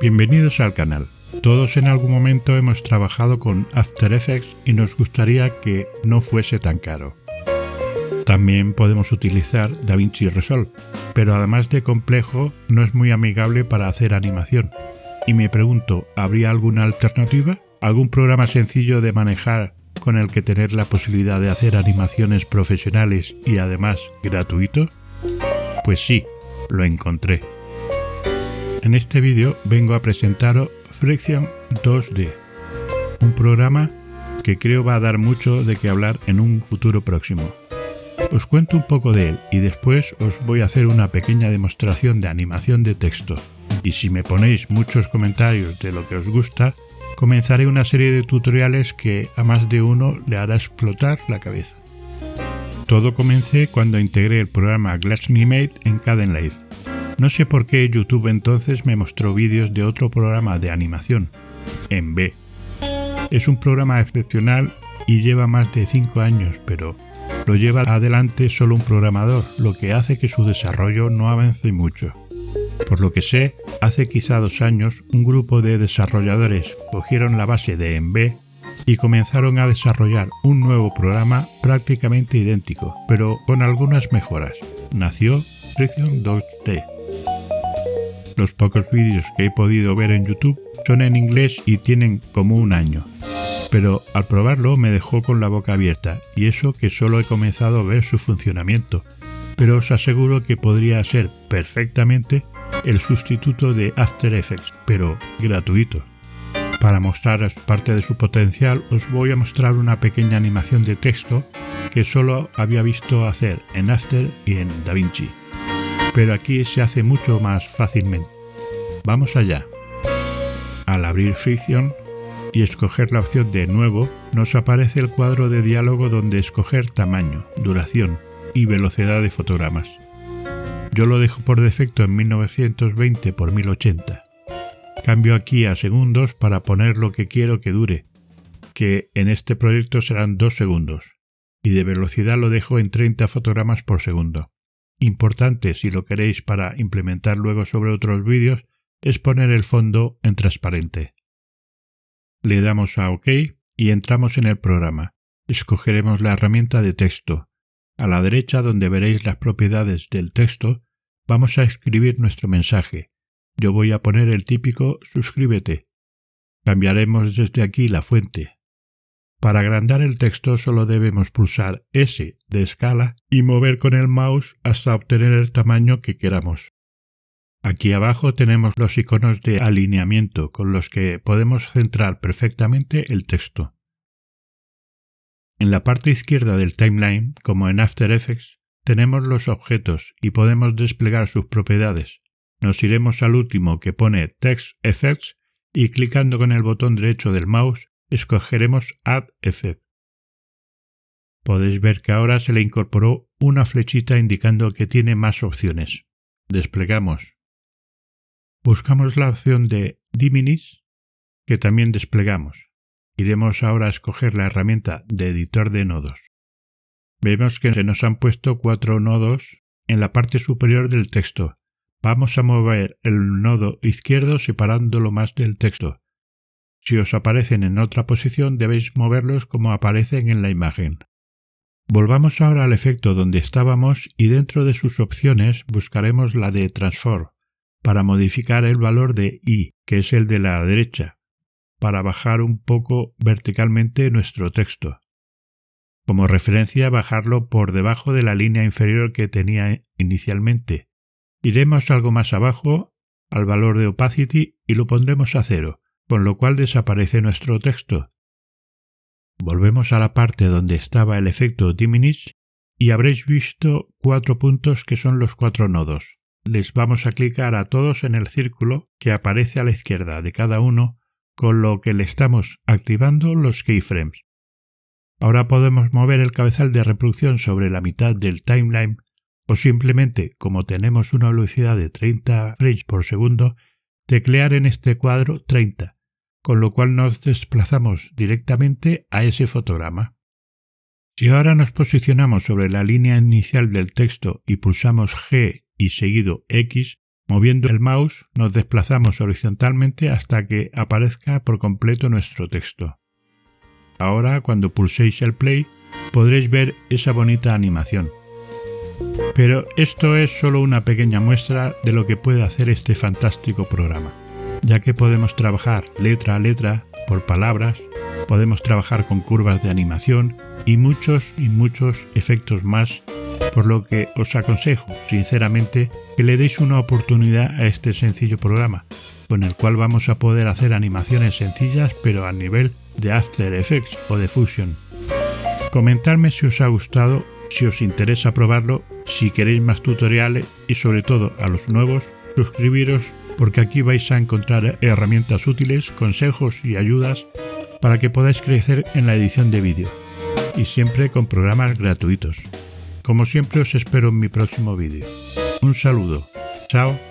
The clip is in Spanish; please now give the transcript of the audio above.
Bienvenidos al canal. Todos en algún momento hemos trabajado con After Effects y nos gustaría que no fuese tan caro. También podemos utilizar DaVinci Resolve, pero además de complejo, no es muy amigable para hacer animación. Y me pregunto, ¿habría alguna alternativa? ¿Algún programa sencillo de manejar con el que tener la posibilidad de hacer animaciones profesionales y además gratuito? Pues sí, lo encontré. En este vídeo vengo a presentaros Friction 2D, un programa que creo va a dar mucho de qué hablar en un futuro próximo. Os cuento un poco de él y después os voy a hacer una pequeña demostración de animación de texto. Y si me ponéis muchos comentarios de lo que os gusta, comenzaré una serie de tutoriales que a más de uno le hará explotar la cabeza. Todo comencé cuando integré el programa Glassnimate en Kdenlive. No sé por qué YouTube entonces me mostró vídeos de otro programa de animación, Env. Es un programa excepcional y lleva más de 5 años, pero lo lleva adelante solo un programador, lo que hace que su desarrollo no avance mucho. Por lo que sé, hace quizá 2 años, un grupo de desarrolladores cogieron la base de Env y comenzaron a desarrollar un nuevo programa prácticamente idéntico, pero con algunas mejoras. Nació Friction 2D. Los pocos vídeos que he podido ver en YouTube son en inglés y tienen como 1 año. Pero al probarlo me dejó con la boca abierta, y eso que solo he comenzado a ver su funcionamiento. Pero os aseguro que podría ser perfectamente el sustituto de After Effects, pero gratuito. Para mostraros parte de su potencial, os voy a mostrar una pequeña animación de texto que solo había visto hacer en After y en DaVinci. Pero aquí se hace mucho más fácilmente. Vamos allá. Al abrir Friction y escoger la opción de Nuevo, nos aparece el cuadro de diálogo donde escoger tamaño, duración y velocidad de fotogramas. Yo lo dejo por defecto en 1920 x 1080. Cambio aquí a segundos para poner lo que quiero que dure, que en este proyecto serán 2 segundos, y de velocidad lo dejo en 30 fotogramas por segundo. Importante, si lo queréis para implementar luego sobre otros vídeos, es poner el fondo en transparente. Le damos a OK y entramos en el programa. Escogeremos la herramienta de texto. A la derecha, donde veréis las propiedades del texto, vamos a escribir nuestro mensaje. Yo voy a poner el típico suscríbete. Cambiaremos desde aquí la fuente. Para agrandar el texto solo debemos pulsar S de escala y mover con el mouse hasta obtener el tamaño que queramos. Aquí abajo tenemos los iconos de alineamiento con los que podemos centrar perfectamente el texto. En la parte izquierda del timeline, como en After Effects, tenemos los objetos y podemos desplegar sus propiedades. Nos iremos al último que pone Text Effects y clicando con el botón derecho del mouse escogeremos Add Effect. Podéis ver que ahora se le incorporó una flechita indicando que tiene más opciones. Desplegamos. Buscamos la opción de Diminish, que también desplegamos. Iremos ahora a escoger la herramienta de editor de nodos. Vemos que se nos han puesto 4 nodos en la parte superior del texto. Vamos a mover el nodo izquierdo separándolo más del texto. Si os aparecen en otra posición, debéis moverlos como aparecen en la imagen. Volvamos ahora al efecto donde estábamos y dentro de sus opciones buscaremos la de Transform para modificar el valor de I, que es el de la derecha, para bajar un poco verticalmente nuestro texto. Como referencia, bajarlo por debajo de la línea inferior que tenía inicialmente. Iremos algo más abajo al valor de Opacity y lo pondremos a 0. Con lo cual desaparece nuestro texto. Volvemos a la parte donde estaba el efecto Diminish y habréis visto 4 puntos que son los 4 nodos. Les vamos a clicar a todos en el círculo que aparece a la izquierda de cada uno, con lo que le estamos activando los keyframes. Ahora podemos mover el cabezal de reproducción sobre la mitad del timeline o simplemente, como tenemos una velocidad de 30 frames por segundo, teclear en este cuadro 30. Con lo cual nos desplazamos directamente a ese fotograma. Si ahora nos posicionamos sobre la línea inicial del texto y pulsamos G y seguido X, Moviendo el mouse nos desplazamos horizontalmente hasta que aparezca por completo nuestro texto. Ahora, cuando pulséis el play, podréis ver esa bonita animación. Pero esto es solo una pequeña muestra de lo que puede hacer este fantástico programa, ya que podemos trabajar letra a letra, por palabras, podemos trabajar con curvas de animación y muchos efectos más, por lo que os aconsejo, sinceramente, que le deis una oportunidad a este sencillo programa, con el cual vamos a poder hacer animaciones sencillas pero a nivel de After Effects o de Fusion. Comentadme si os ha gustado, si os interesa probarlo, si queréis más tutoriales y sobre todo a los nuevos, suscribiros porque aquí vais a encontrar herramientas útiles, consejos y ayudas para que podáis crecer en la edición de vídeo y siempre con programas gratuitos. Como siempre os espero en mi próximo vídeo. Un saludo. Chao.